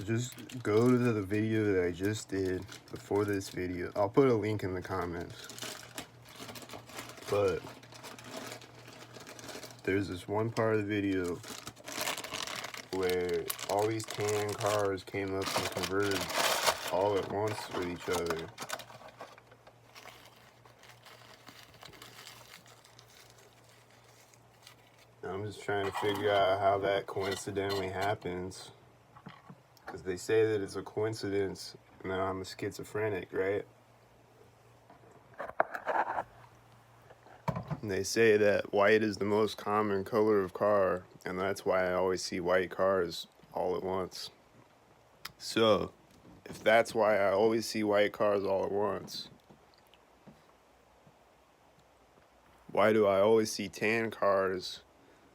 So just go to the video that I just did before this video. I'll put a link in the comments. But there's this one part of the video where all these tan cars came up and converged all at once with each other. I'm just trying to figure out how that coincidentally happens. Because they say that it's a coincidence and that I'm a schizophrenic, right? And they say that white is the most common color of car, and that's why I always see white cars all at once. So, if that's why I always see white cars all at once, why do I always see tan cars?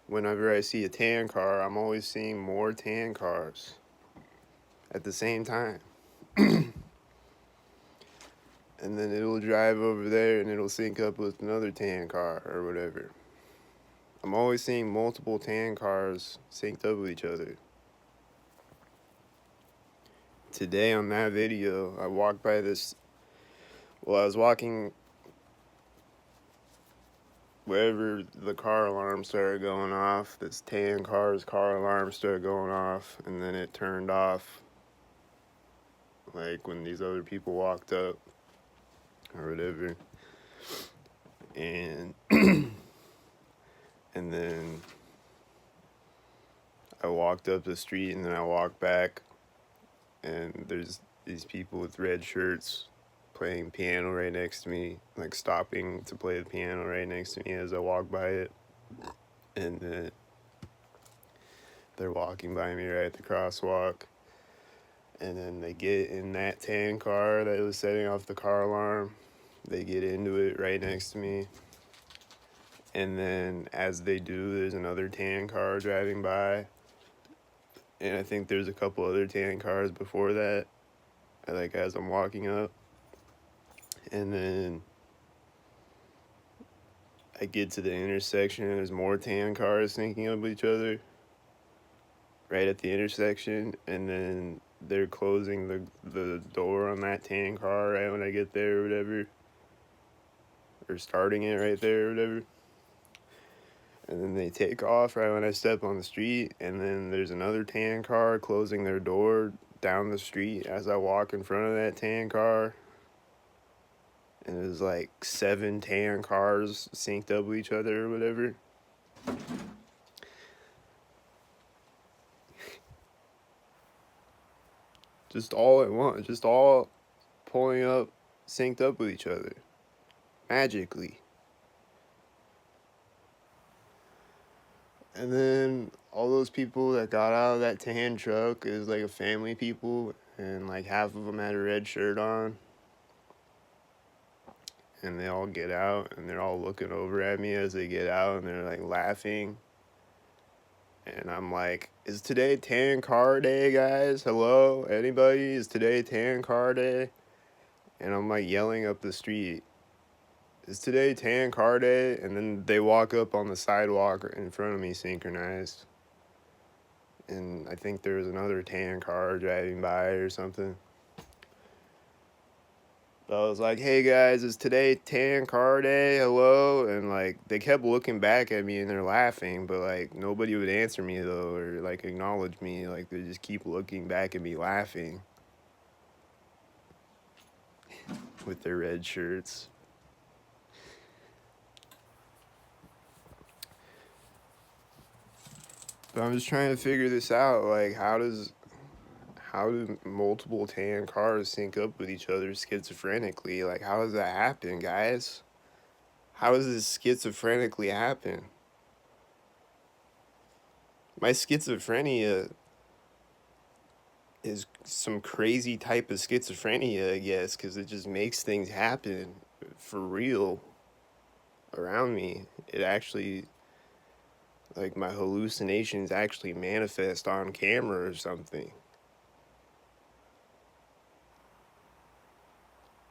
Whenever I see a tan car, I'm always seeing more tan cars at the same time. And then it'll drive over there and it'll sync up with another tan car or whatever. I'm always seeing multiple tan cars synced up with each other. Today on that video, I walked by this, I was walking wherever the car alarm started going off. This tan car's car alarm started going off, and then it turned off like when these other people walked up or whatever. And and then I walked up the street, and then I walked back, and there's these people with red shirts playing piano right next to me, like stopping to play the piano right next to me as I walk by it. And then they're walking by me right at the crosswalk. And then they get in that tan car that was setting off the car alarm. They get into it right next to me. And then as they do, there's another tan car driving by. And I think there's a couple other tan cars before that, like as I'm walking up. And then I get to the intersection and there's more tan cars syncing up with each other right at the intersection. And then they're closing the door on that tan car right when I get there or whatever. Or starting it right there or whatever. And then they take off right when I step on the street. And then there's another tan car closing their door down the street as I walk in front of that tan car. And there's like 7 tan cars synced up with each other or whatever. Just all at once, just all pulling up, synced up with each other. Magically. And then all those people that got out of that tan truck is like a family people, and like half of them had a red shirt on. And they all get out, and they're all looking over at me as they get out, and they're like laughing. And I'm like, is today tan car day, guys? Hello? Anybody? Is today tan car day? And I'm like yelling up the street, is today tan car day? And then they walk up on the sidewalk in front of me synchronized. And I think there was another tan car driving by or something. But I was like, hey guys, is today tan car day? Hello? And like they kept looking back at me and they're laughing, but like nobody would answer me though, or like acknowledge me. Like they just keep looking back at me laughing with their red shirts. But I'm just trying to figure this out. Like how do multiple tan cars sync up with each other schizophrenically? Like, how does that happen, guys? How does this schizophrenically happen? My schizophrenia is some crazy type of schizophrenia, I guess, because it just makes things happen for real around me. It actually, like, my hallucinations actually manifest on camera or something.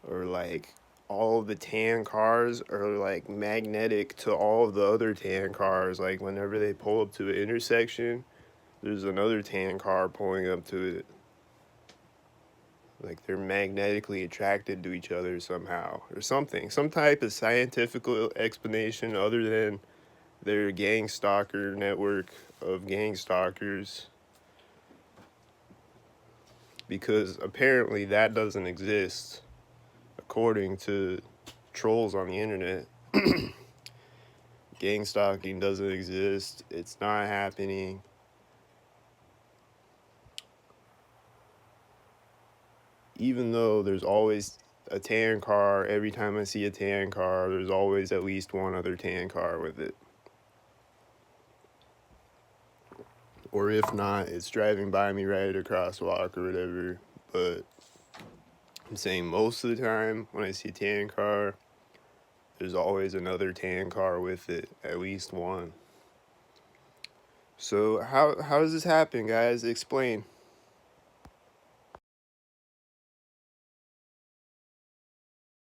Or like all of the tan cars are like magnetic to all of the other tan cars. Like whenever they pull up to an intersection, there's another tan car pulling up to it. like they're magnetically attracted to each other somehow or something. Some type of scientific explanation other than their gang stalker network of gang stalkers, because apparently that doesn't exist according to trolls on the internet. Gang stalking doesn't exist. It's not happening. Even though there's always a tan car, every time I see a tan car, there's always at least one other tan car with it. Or if not, it's driving by me right at a crosswalk or whatever. But I'm saying most of the time when I see a tan car, there's always another tan car with it, at least one. So how does this happen, guys? Explain.